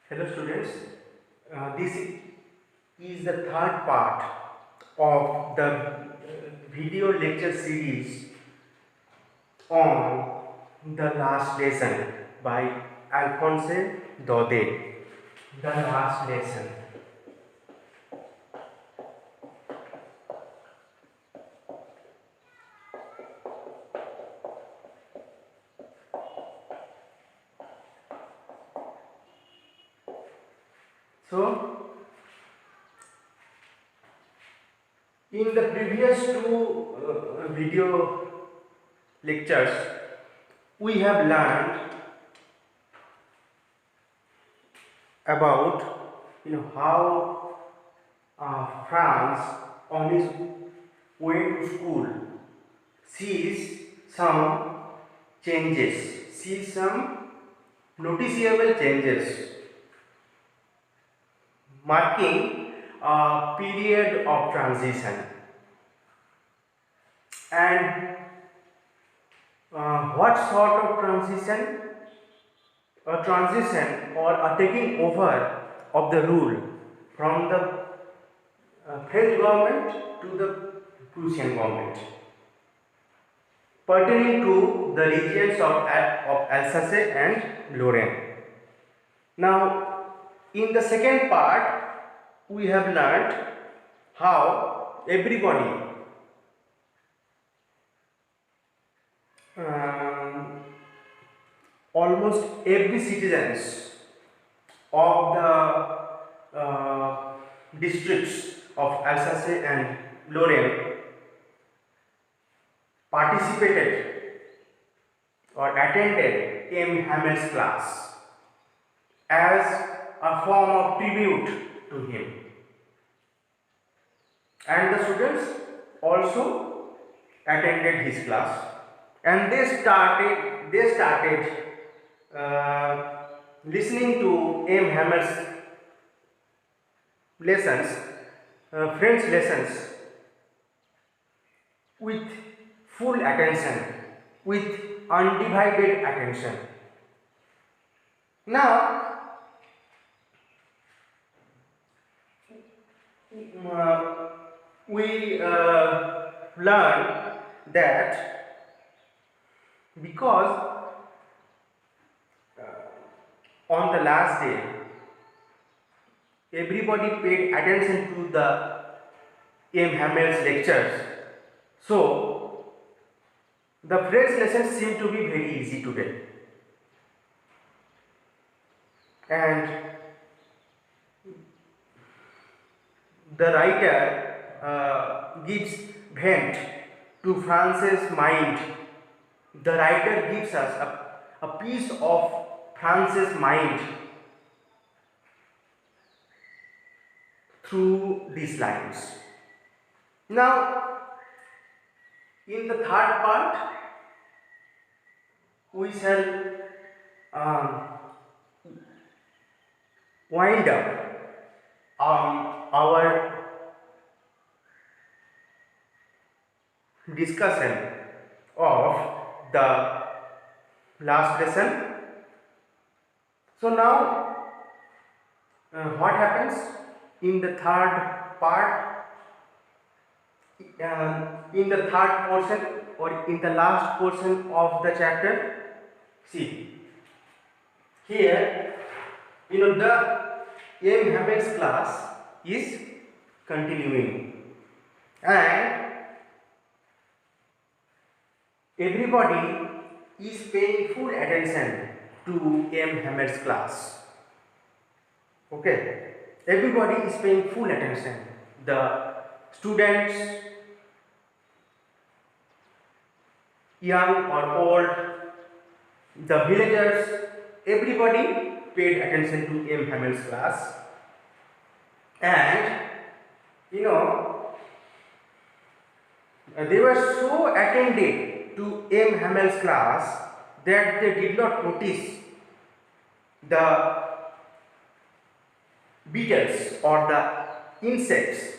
Hello students, this is the third part of the video lecture series on the last lesson by Alphonse Daudet. The last lesson. So, in the previous two video lectures, we have learned about how France on his way to school sees some changes, sees some noticeable changes marking a period of transition. And what sort of transition? A transition or a taking over of the rule from the French government to the Prussian government, pertaining to the regions of Alsace and Lorraine. Now, in the second part, we have learned how everybody um, almost every citizens of the districts of Alsace and Lorraine participated or attended M. Hamel's class as a form of tribute to him, and the students also attended his class, and they started listening to M. Hamel's lessons, French lessons, with full attention, with undivided attention. Now, we learn that because on the last day everybody paid attention to the M. Hamel's lectures, so the French lessons seem to be very easy today, and the writer gives vent to France's mind. The writer gives us a piece of France's mind through these lines. Now, in the third part, we shall um, wind up our discussion of the last lesson. So now, what happens in the third part, in the third portion or in the last portion of the chapter? See, here, the M. Hamel's class is continuing, and everybody is paying full attention to M. Hamel's class. Okay, everybody is paying full attention. The students, young or old, the villagers, everybody paid attention to M. Hamel's class, and they were so attentive to M. Hamel's class that they did not notice the beetles or the insects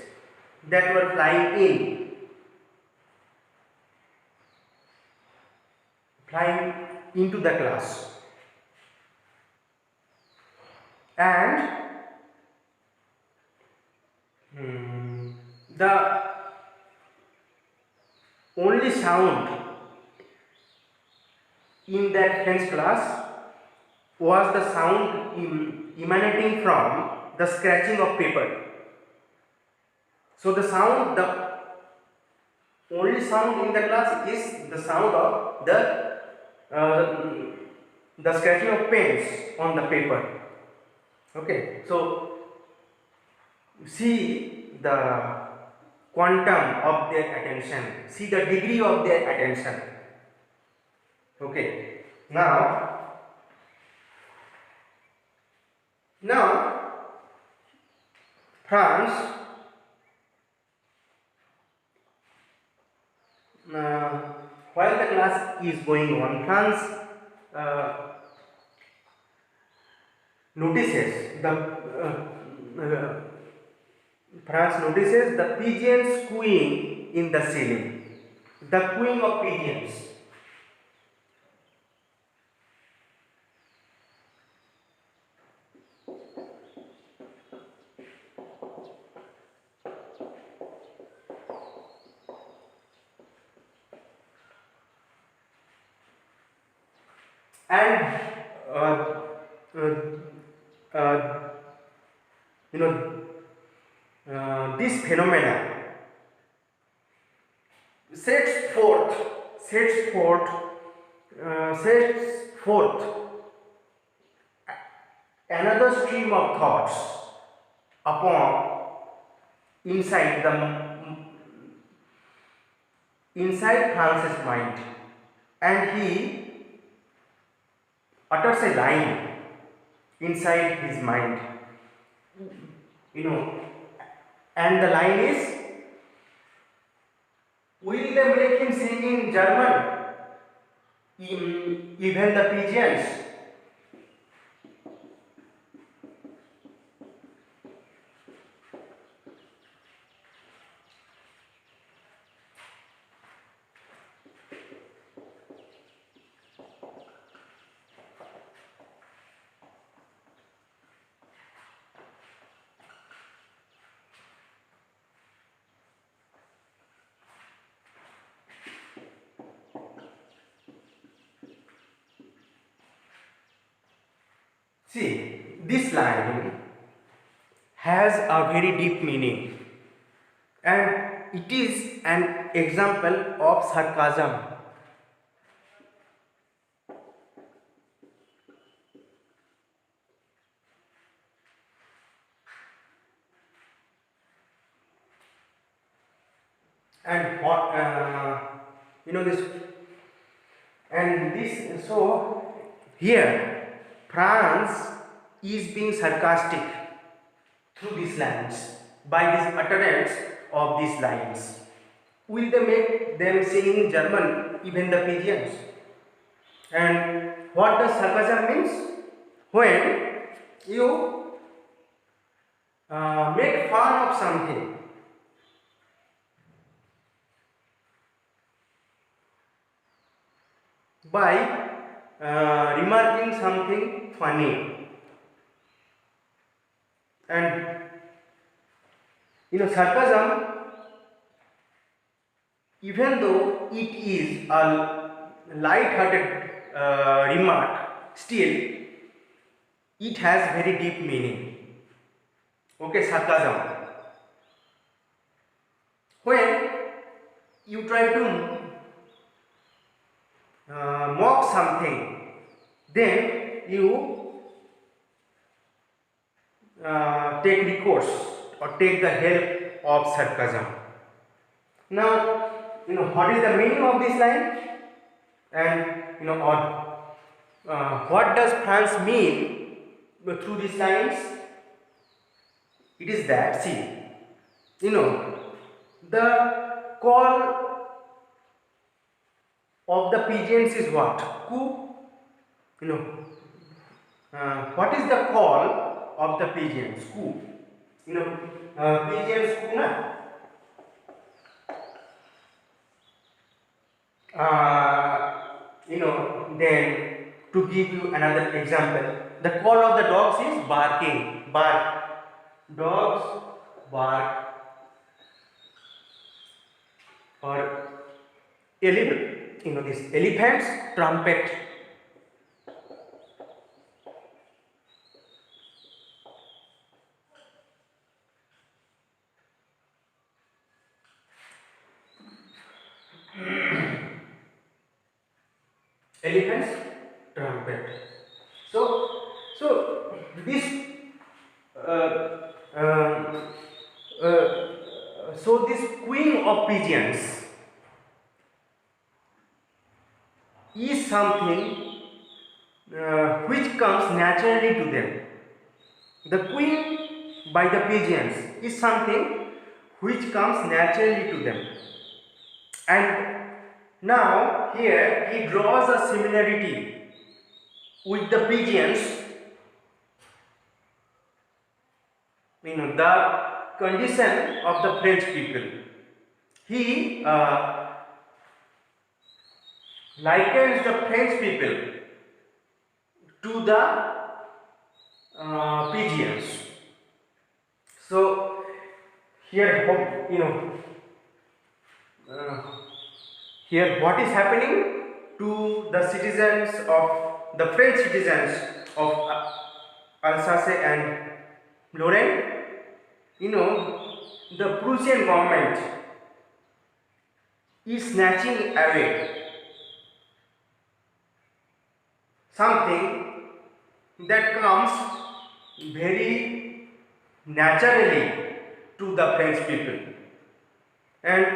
that were flying into the class. and the only sound in that French class was the sound emanating from the scratching of paper. So the only sound in the class is the sound of uh, the scratching of pens on the paper. Okay, so see the quantum of their attention, see the degree of their attention. Okay, now France while the class is going on, France notices the pigeons cooing in the ceiling. The cooing of pigeons. And uh, uh, you know this phenomena sets forth another stream of thoughts upon inside France's mind, and he utters a line inside his mind, and the line is, will they make him sing in German, even the pigeons? See, this line has a very deep meaning, and it is an example of sarcasm. And what this so here France is being sarcastic through these lines, by this utterance of these lines. Will they make them sing in German, even the pigeons? And what does sarcasm means? When you make fun of something, by remarking something funny, and sarcasm, even though it is a light-hearted remark, still it has very deep meaning. Okay, sarcasm. When you try to mock something, then you take recourse or take the help of sarcasm. Now, what is the meaning of this line, and what does France mean through these lines? It is that, see, the call of the pigeons is what? Coo. What is the call of the pigeons? Coo. Pigeons coo, na? Then to give you another example, the call of the dogs is barking. Bark. Dogs bark. Or this elephants trumpet. Elephants trumpet. So this uh, uh, this queen of pigeons is something which comes naturally to them. The queen by the pigeons is something which comes naturally to them. And now here he draws a similarity with the pigeons, the condition of the French people. He likens the French people to the pigeons. So here, here what is happening to the citizens of the French citizens of Alsace and Lorraine? The Prussian government is snatching away something that comes very naturally to the French people, and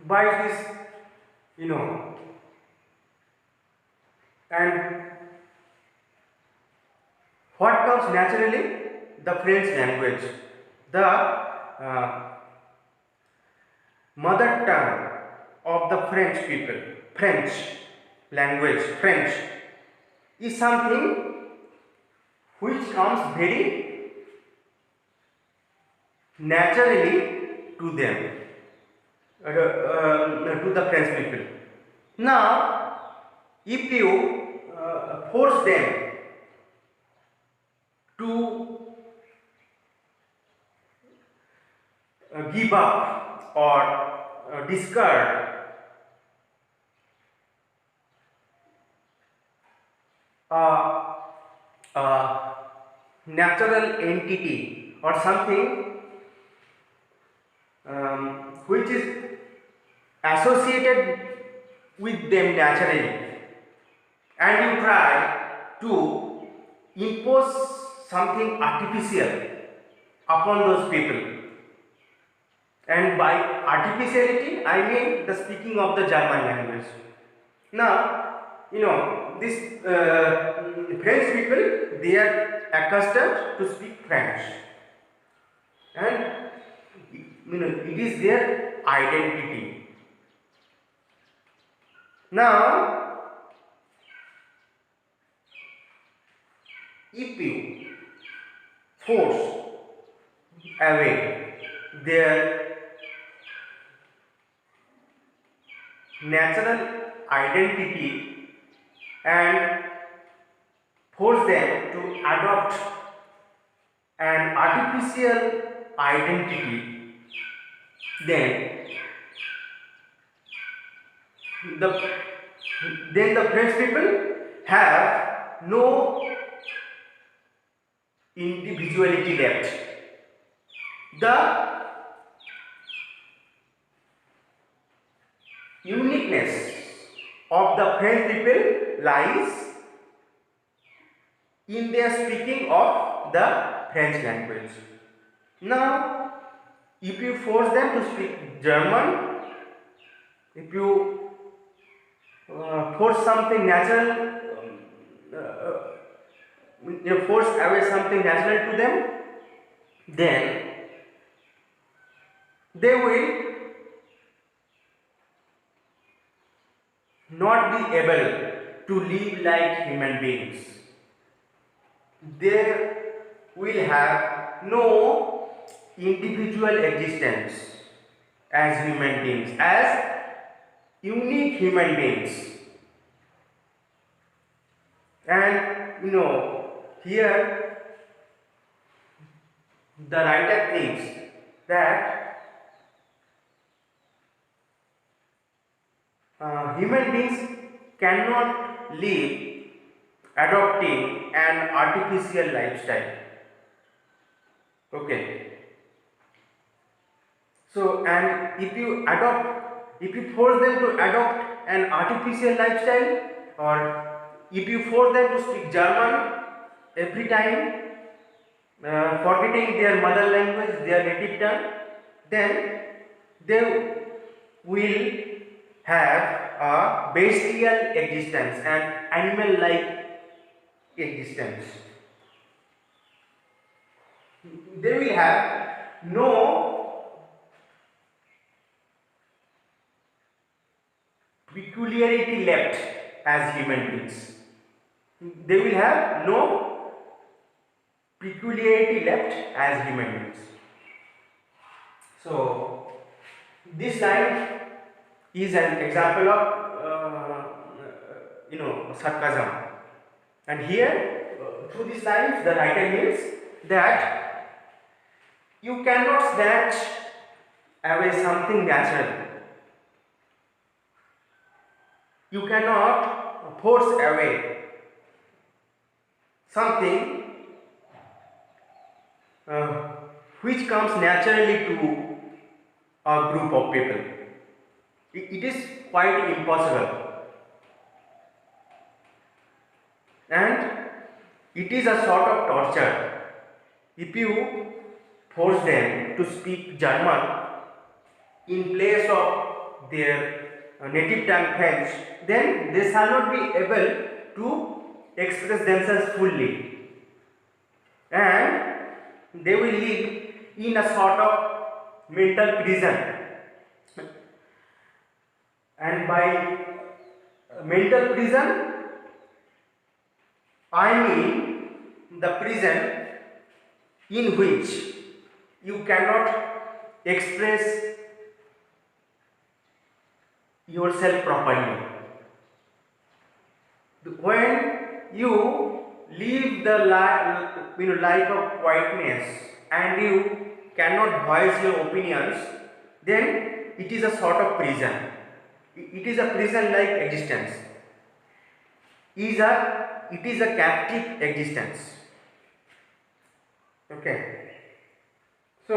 by this, and what comes naturally? The French language, the mother tongue of the French people, French language, French is something which comes very naturally to them, to the French people. Now, if you force them to give up or discard a natural entity or something which is associated with them naturally, and you try to impose something artificial upon those people. And by artificiality, I mean the speaking of the German language. Now, this French people, they are accustomed to speak French, and it is their identity. Now, if you force away their natural identity and force them to adopt an artificial identity, then the French people have no individuality left. The uniqueness of the French people lies in their speaking of the French language. Now, if you force them to speak German, if you force something natural, force away something natural to them, then they will not be able to live like human beings. They will have no individual existence as human beings, as unique human beings. And here the writer thinks that human beings cannot live adopting an artificial lifestyle. Okay. So, and if you force them to adopt an artificial lifestyle, or if you force them to speak German every time, forgetting their mother language, their native tongue, then they will have a bestial existence and animal-like existence. They will have no peculiarity left as human beings. They will have no peculiarity left as human beings. So, this line is an example of sarcasm, and here through these lines the writer means that you cannot snatch away something natural. You cannot force away something which comes naturally to a group of people. It is quite impossible, and it is a sort of torture. If you force them to speak German in place of their native tongue French, then they shall not be able to express themselves fully, and they will live in a sort of mental prison. And by mental prison, I mean the prison in which you cannot express yourself properly. When you live the life of quietness and you cannot voice your opinions, then it is a sort of prison. It is a prison-like existence. It is a captive existence. Okay. So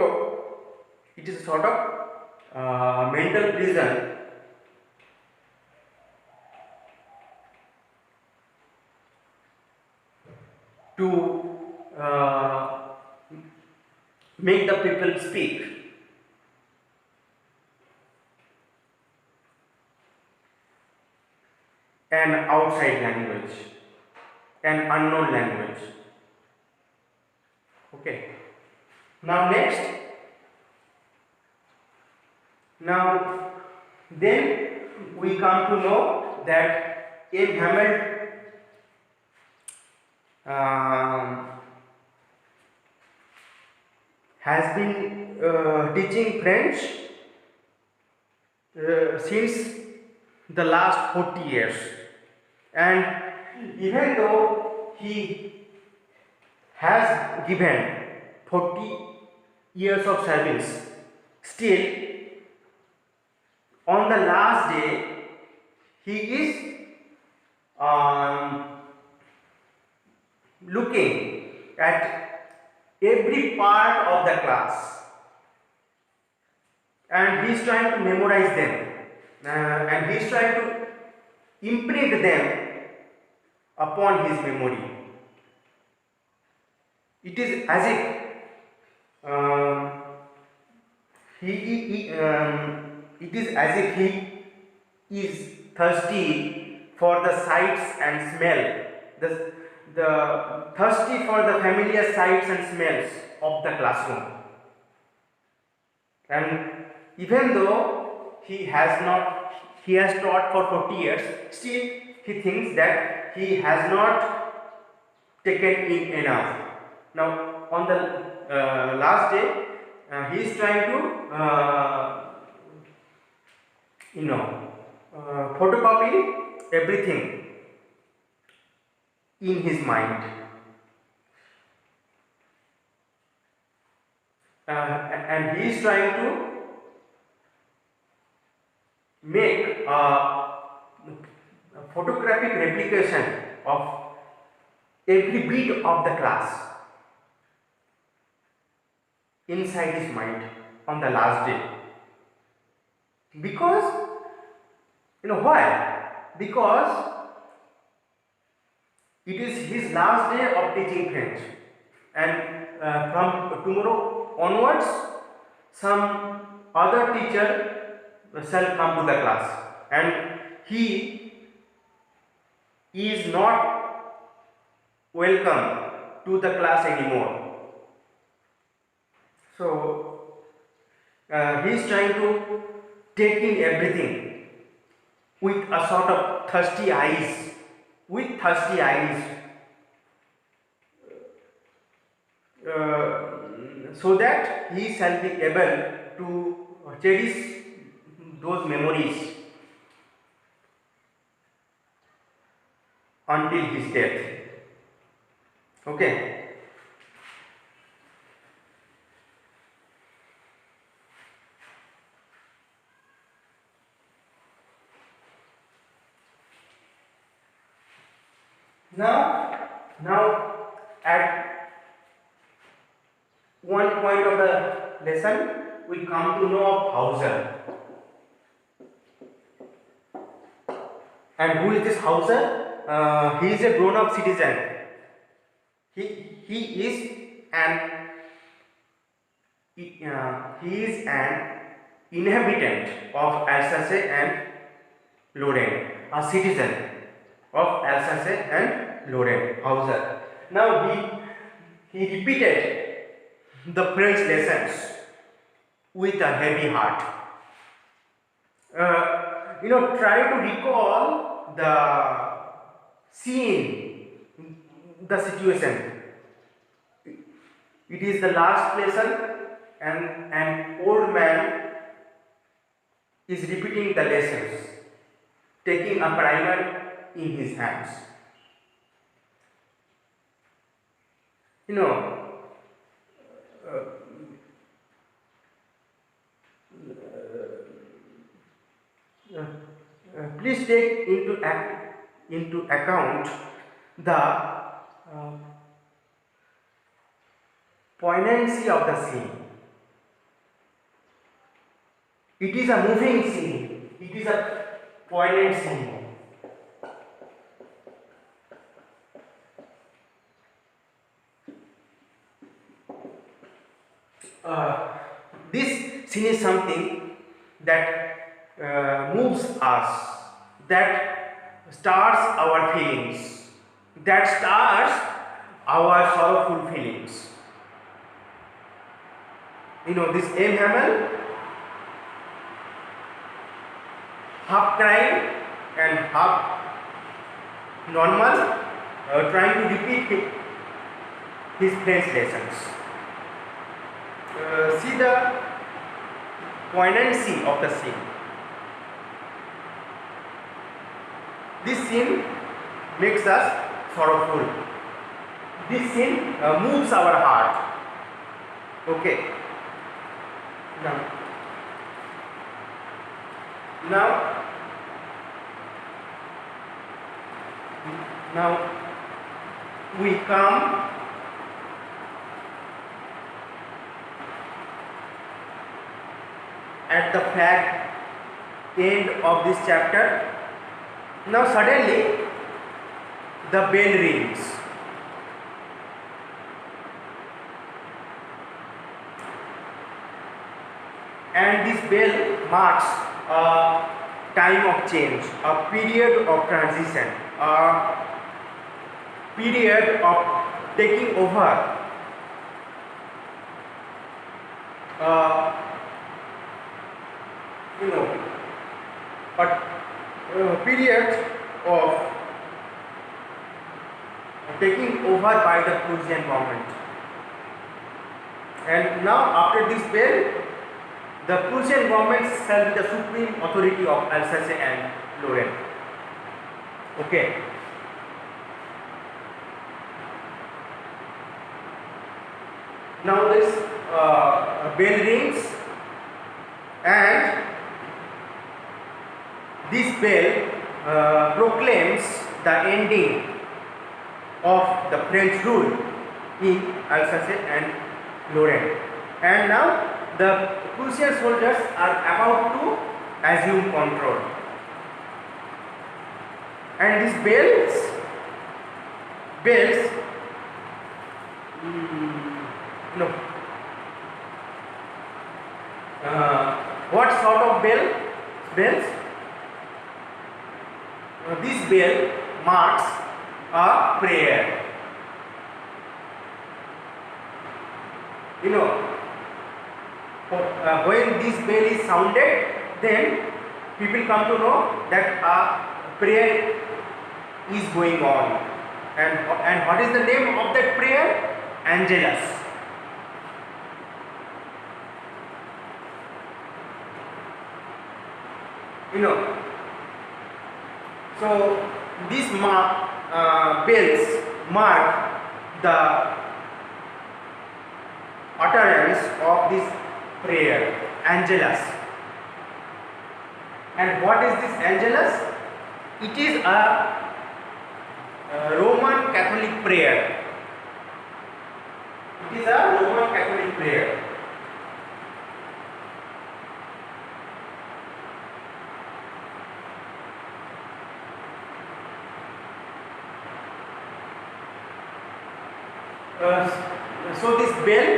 it is a sort of mental prison to make the people speak. An outside language, an unknown language. Okay. Now next, then we come to know that M. Hamel has been teaching French since the last 40 years, and even though he has given 40 years of service, still on the last day he is looking at every part of the class, and he is trying to memorize them, and he is trying to imprint them upon his memory. It is as if it is as if he is thirsty for the sights and smell, the thirsty for the familiar sights and smells of the classroom. And even though he has taught for 40 years, still he thinks that he has not taken in enough. Now on the last day, he is trying to photocopy everything in his mind. And he is trying to make a photographic replication of every beat of the class inside his mind on the last day. Because, why? Because it is his last day of teaching French, and from tomorrow onwards, some other teacher shall come to the class, and he is not welcome to the class anymore. So he is trying to take in everything with a sort of thirsty eyes, so that he shall be able to cherish those memories until his death. Okay. Now at one point of the lesson, we come to know of Hauser. And who is this Hauser? He is a grown-up citizen. He is an inhabitant of Alsace and Lorraine, a citizen of Alsace and Lorraine, Hauser. Now he repeated the French lessons with a heavy heart. Try to recall the scene, the situation. It is the last lesson, and an old man is repeating the lessons, taking a primer in his hands. Please take into account the poignancy of the scene. It is a moving scene. It is a poignant scene. This scene is something that moves us, that stirs our feelings, that stirs our sorrowful feelings. This M. Hamel, half crying and half normal, trying to repeat his French lessons. See the poignancy of the scene. This scene makes us sorrowful. This scene moves our heart. Okay. Now we come at the fact end of this chapter. Now suddenly the bell rings. And this bell marks a time of change, a period of transition, a period of taking over, a period of taking over by the Prussian government. And now after this bell, the Prussian government shall be the supreme authority of Alsace and Lorraine. Okay. Now this bell rings, and this bell proclaims the ending of the French rule in Alsace and Lorraine. And now the Prussian soldiers are about to assume control. And these bells, no. What sort of bells? This bell marks a prayer. When this bell is sounded, then people come to know that a prayer is going on. And what is the name of that prayer? Angelus. So these bells mark the utterance of this prayer, Angelus. And what is this Angelus? It is a Roman Catholic prayer. It is a Roman Catholic prayer. So this bell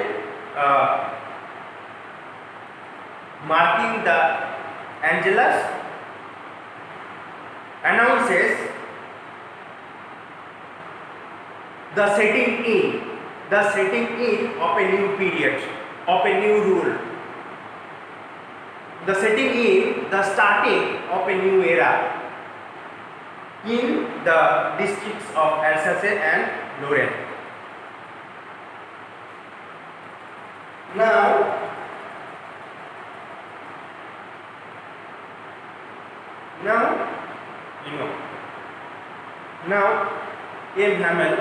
marking the Angelus announces the setting in of a new period, of a new rule, the setting in, the starting of a new era in the districts of Alsace and Lorraine. Now M. Hamel,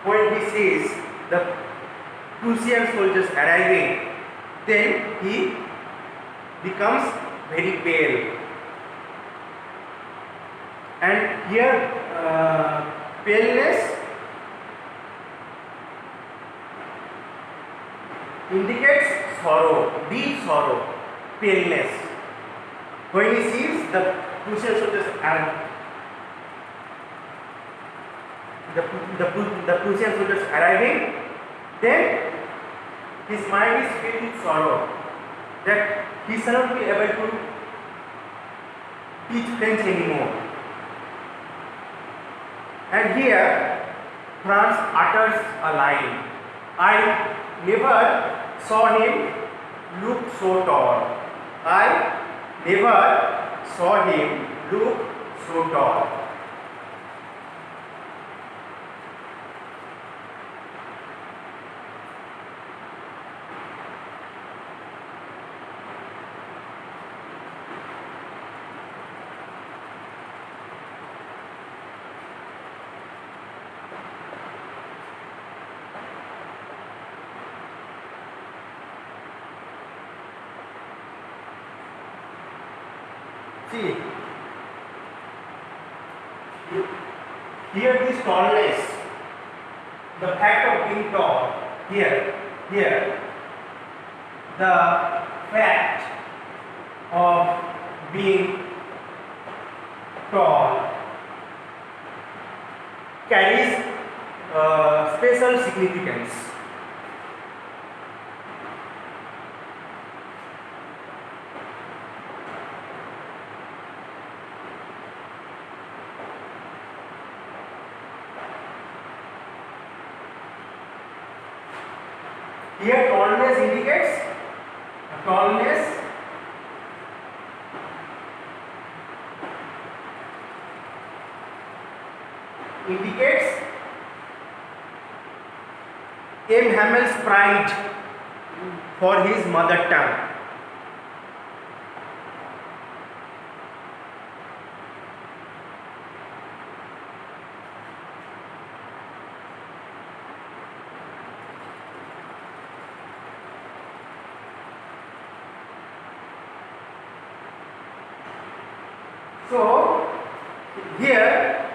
when he sees the Prussian soldiers arriving, then he becomes very pale. And here paleness indicates sorrow, deep sorrow, paleness. When he sees the Prussian soldiers the Prussian soldiers arriving, then his mind is filled with sorrow that he shall not be able to teach French anymore. And here Franz utters a line, I never saw him look so tall. I never saw him look so tall. See, here this tallness, the fact of being tall, here, the fact of being tall carries special significance. Here tallness indicates M. Hamel's pride for his mother tongue. So here,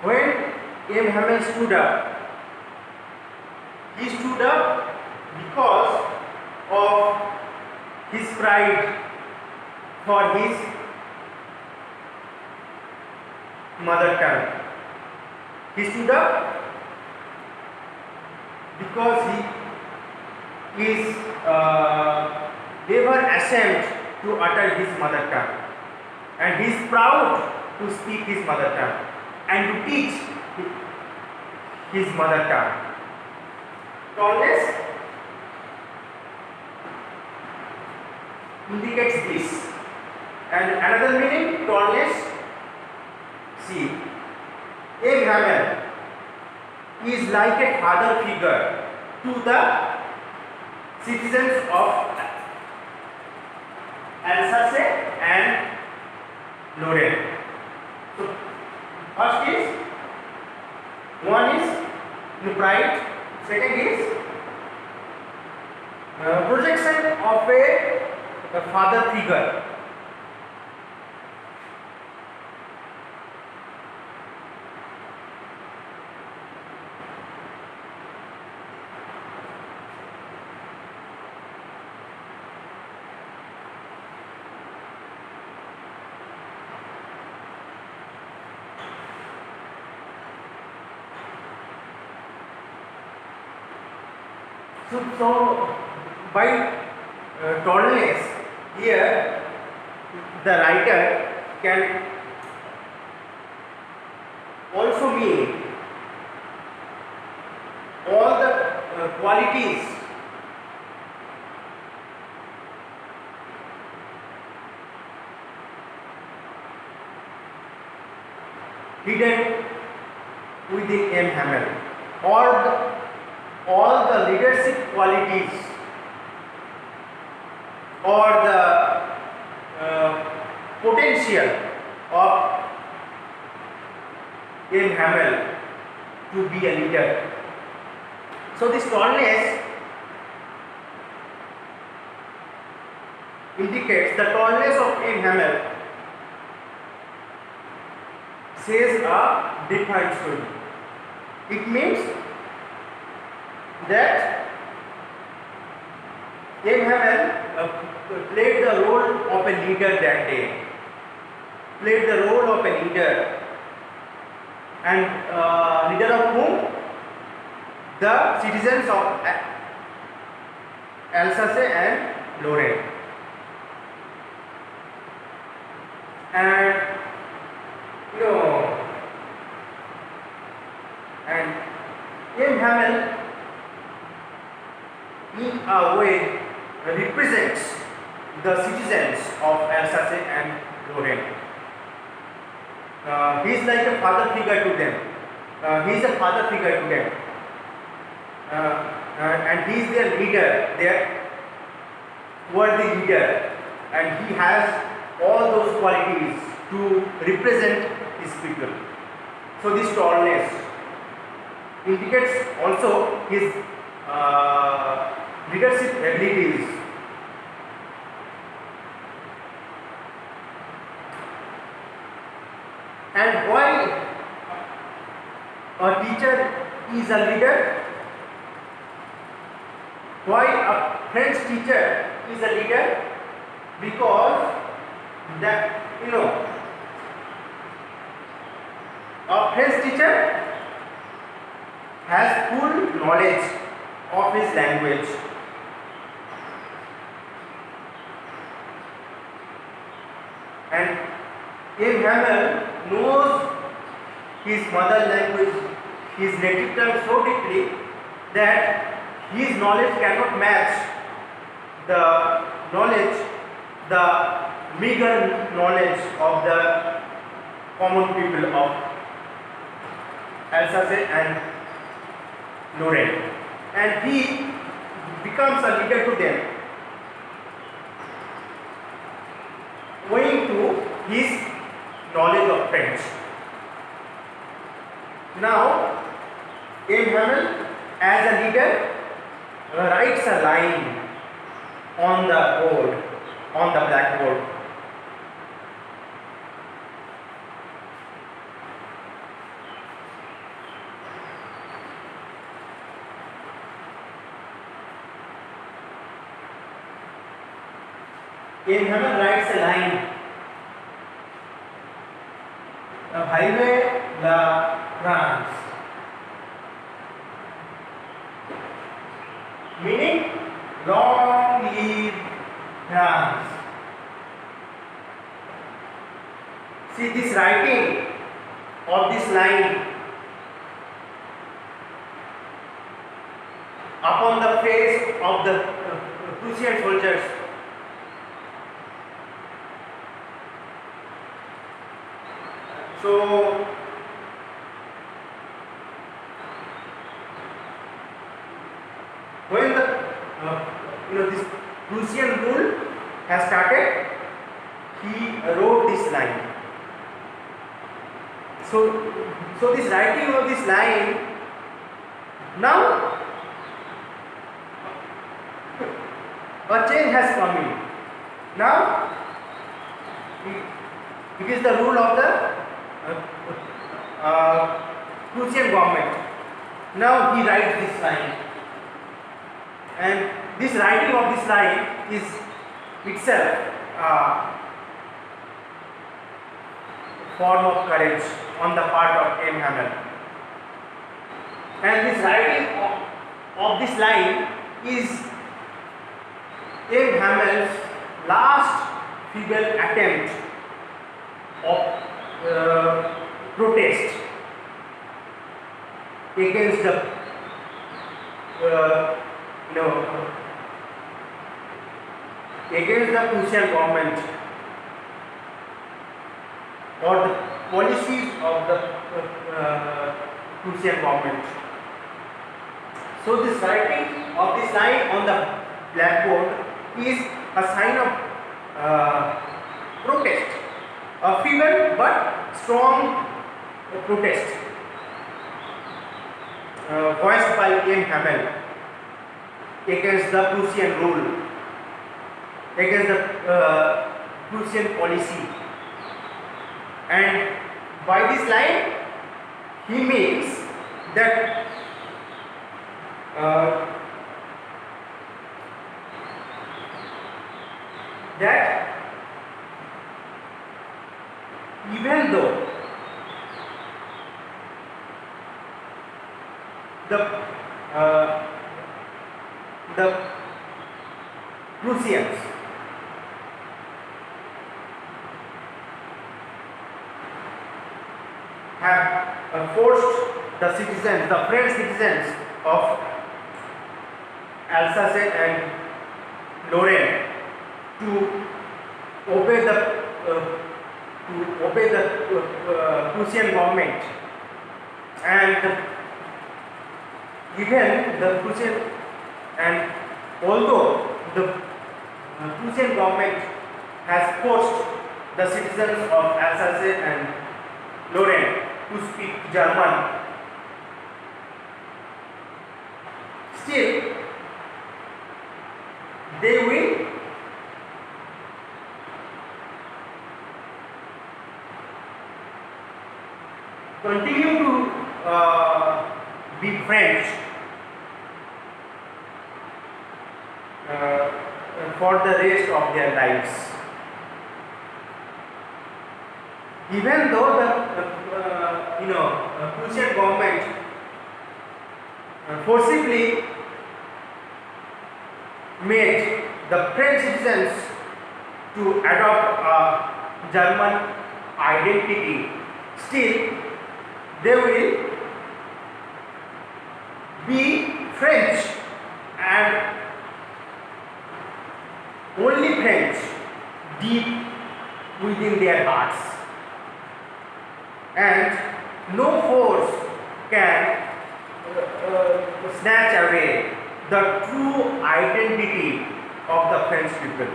when M. Hamel stood up, he stood up because of his pride for his mother tongue. He stood up because he is never ashamed to utter his mother tongue, and he is proud to speak his mother tongue and to teach his mother tongue. Tallness indicates this, and another meaning, tallness. See, M. Hamel is like a father figure to the citizens of Alsace and Lorraine. So, first is, one is pride, second is projection of a father figure. So by tallness, here the writer can also mean all the qualities hidden within M. Hamel, or all the leadership qualities or the potential of M. Hamel to be a leader. So this tallness indicates the tallness of M. Hamel says a different story. It means that M. Hamel played the role of a leader that day, played the role of a leader, and leader of whom? The citizens of Alsace and Lorraine. And and M. Hamel in a way represents the citizens of Alsace and Lorraine. He is like a father figure to them. He is a father figure to them. And he is their leader, their worthy leader, and he has all those qualities to represent his people. So this tallness indicates also his leadership abilities. And why a teacher is a leader? Why a French teacher is a leader? Because that a French teacher has full knowledge of his language. And M. Hamel knows his mother language, his native tongue so deeply that his knowledge cannot match the knowledge, the meager knowledge of the common people of Alsace and Lorraine. And he becomes a leader to them owing to his knowledge of French. Now, M. Hamel as a leader writes a line on the board, on the blackboard. In Hamel writes a line, Highway la France, meaning long live France. See this writing of this line upon the face of the Prussian soldiers. So when the this Prussian rule has started, he wrote this line. So this writing of this line, now a change has come in. Now it is the rule of the Prussian government. Now he writes this line, and this writing of this line is itself a form of courage on the part of M. Hamel. And this writing of this line is M. Hamel's last feeble attempt of protest against the against the Prussian government or the policies of the Prussian government. So this writing of this line on the blackboard is a sign of protest, a feeble but strong protest voiced by M. Hamel against the Prussian rule, against the Prussian policy. And by this line he means that even though the Prussians have forced the citizens, the French citizens of Alsace and Lorraine to obey the Prussian government, and even the Prussian, and although the Prussian government has forced the citizens of Alsace and Lorraine to speak German, still they will continue to be French for the rest of their lives. Even though the Prussian government forcibly made the French citizens to adopt a German identity, still they will be French and only French deep within their hearts, and no force can snatch away the true identity of the French people.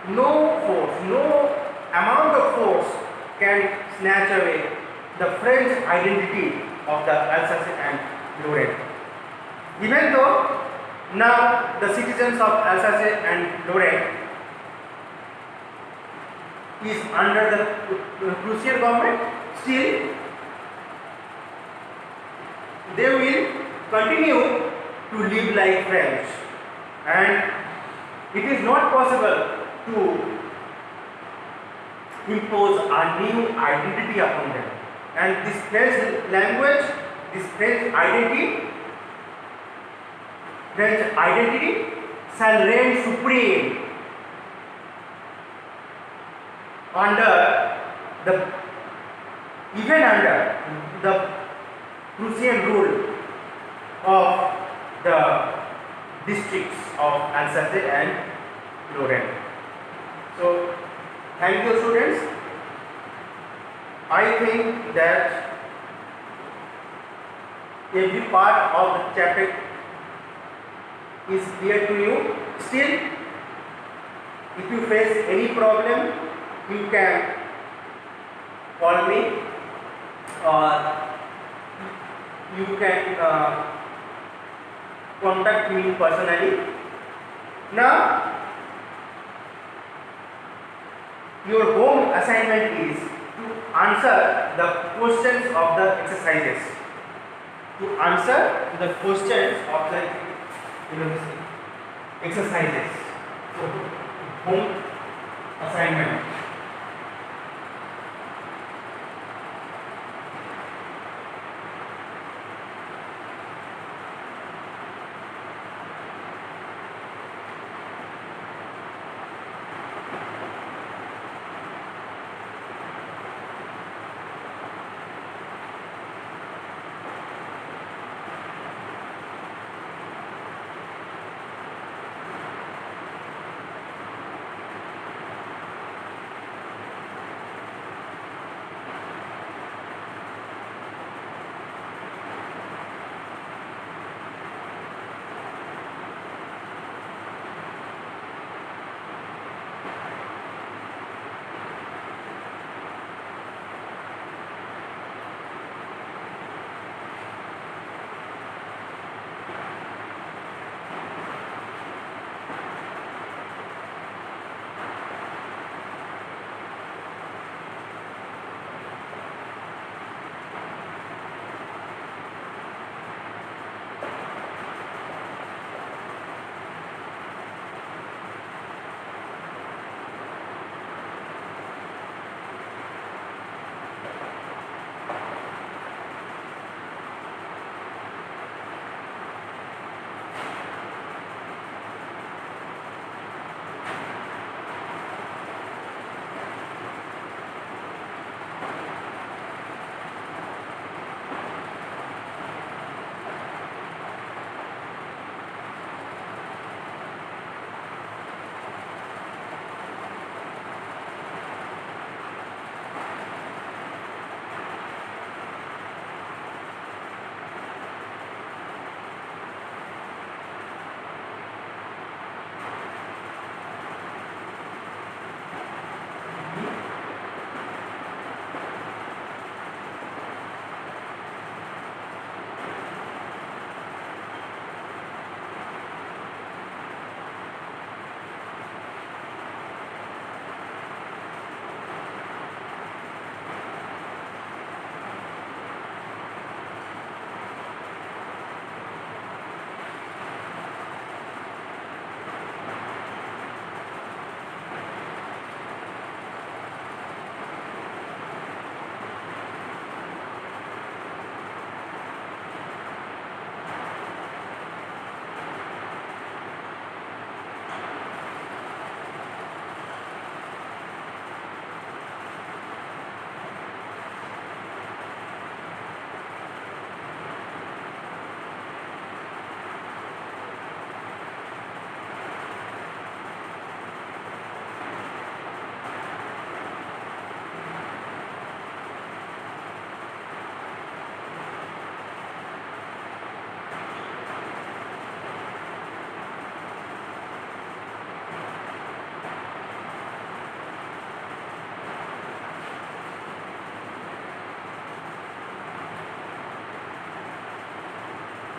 No force, no amount of force can snatch away the French identity of the Alsace and Lorraine. Even though now the citizens of Alsace and Lorraine is under the Prussian government, still they will continue to live like French, and It is not possible to impose a new identity upon them. And this French language, this French identity shall reign supreme under the Prussian rule of the districts of Alsace and Lorraine. So, thank you students. I think that every part of the chapter is clear to you. Still, if you face any problem, you can call me or you can contact me personally. Now, your home assignment is to answer the questions of the exercises. To answer the questions of the exercises. So, home assignment.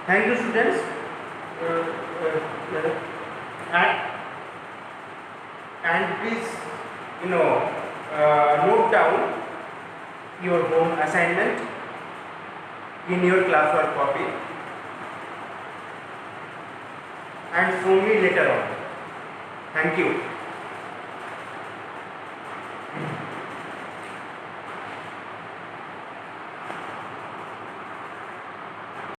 Thank you, students. And please, note down your home assignment in your classwork copy and show me later on. Thank you.